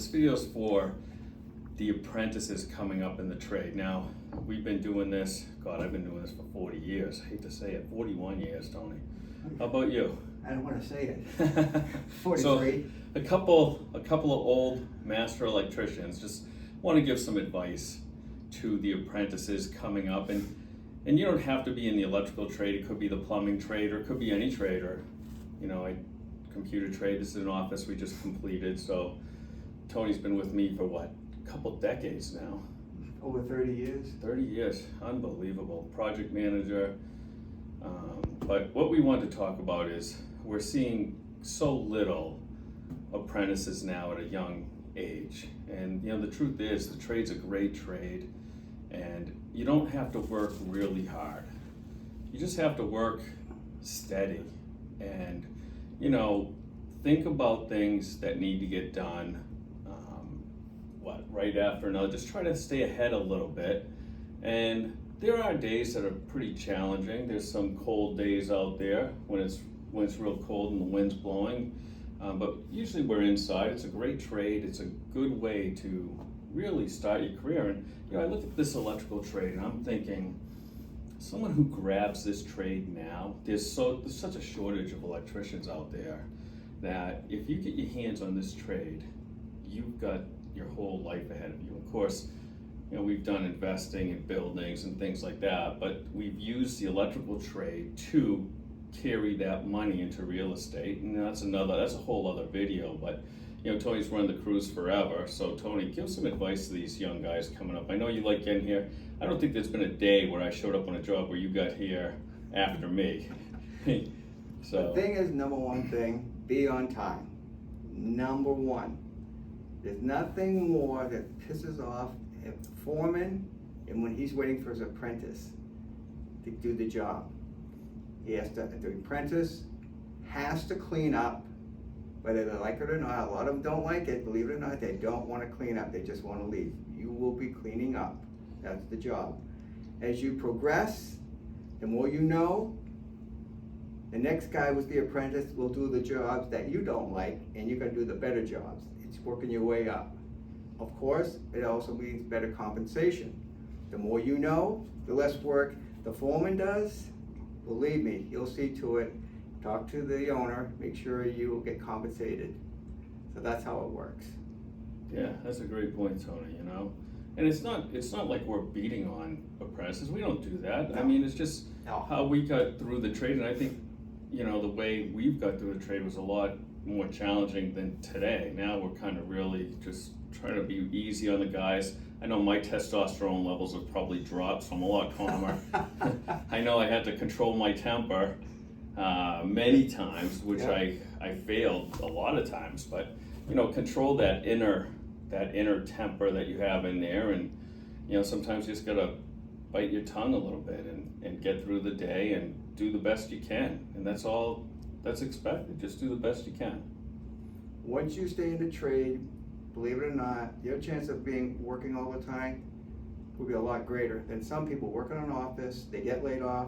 this video is for the apprentices coming up in the trade. Now, we've been doing this, God, I've been doing this for 40 years. I hate to say it, 41 years, Tony. How about you? I don't want to say it. 43. So, a couple of old master electricians just want to give some advice to the apprentices coming up. And you don't have to be in the electrical trade. It could be the plumbing trade, or it could be any trade, or, computer trade. This is an office we just completed. So Tony's been with me for what, a couple decades now. Over 30 years. 30 years, unbelievable. Project manager. But what we want to talk about is we're seeing so little apprentices now at a young age. And the truth is the trade's a great trade, and you don't have to work really hard. You just have to work steady and think about things that need to get done right after another. Just try to stay ahead a little bit. And there are days that are pretty challenging. There's some cold days out there when it's real cold and the wind's blowing. But usually we're inside. It's a great trade. It's a good way to really start your career. And I look at this electrical trade and I'm thinking, someone who grabs this trade now, there's such a shortage of electricians out there that if you get your hands on this trade, you've got your whole life ahead of you. Of course, we've done investing in buildings and things like that, but we've used the electrical trade to carry that money into real estate, and that's a whole other video. But Tony's run the cruise forever. So Tony, give some advice to these young guys coming up. I know you like getting here. I don't think there's been a day where I showed up on a job where you got here after me. So the thing is, number one thing, be on time. Number one. There's nothing more that pisses off a foreman and when he's waiting for his apprentice to do the job. The apprentice has to clean up, whether they like it or not. A lot of them don't like it, believe it or not. They don't want to clean up, they just want to leave. You will be cleaning up. That's the job. As you progress, the more you know, the next guy with the apprentice will do the jobs that you don't like, and you're going to do the better jobs. It's working your way up. Of course, it also means better compensation. The more you know, the less work the foreman does. Believe me, he'll see to it. Talk to the owner, make sure you will get compensated. So that's how it works. Yeah, that's a great point, Tony, And it's not like we're beating on apprentices. We don't do that. No. I mean, it's just No. how we got through the trade. And I think, the way we've got through the trade was a lot more challenging than today. Now we're kind of really just trying to be easy on the guys. I know my testosterone levels have probably dropped, so I'm a lot calmer. I know I had to control my temper many times, which Yeah. I failed a lot of times, but control that inner temper that you have in there, and sometimes you just gotta bite your tongue a little bit and get through the day and do the best you can, and that's all that's expected. Just do the best you can. Once you stay in the trade, believe it or not, your chance of working all the time will be a lot greater than some people working in an office. They get laid off.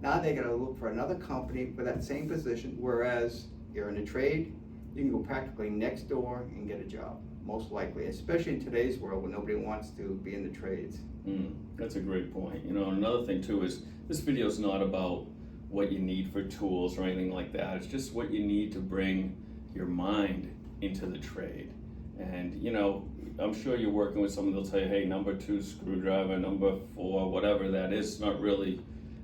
Now they gotta look for another company for that same position, whereas you're in the trade, you can go practically next door and get a job, most likely, especially in today's world when nobody wants to be in the trades. That's a great point. Another thing too is this video is not about what you need for tools or anything like that. It's just what you need to bring your mind into the trade. And I'm sure you're working with someone that'll tell you, hey, number 2 screwdriver, number 4, whatever that is, not really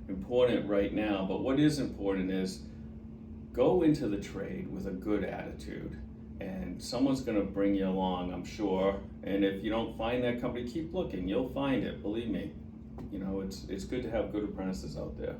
important right now. But what is important is go into the trade with a good attitude, and someone's going to bring you along, I'm sure. And if you don't find that company, keep looking. You'll find it, believe me. It's good to have good apprentices out there.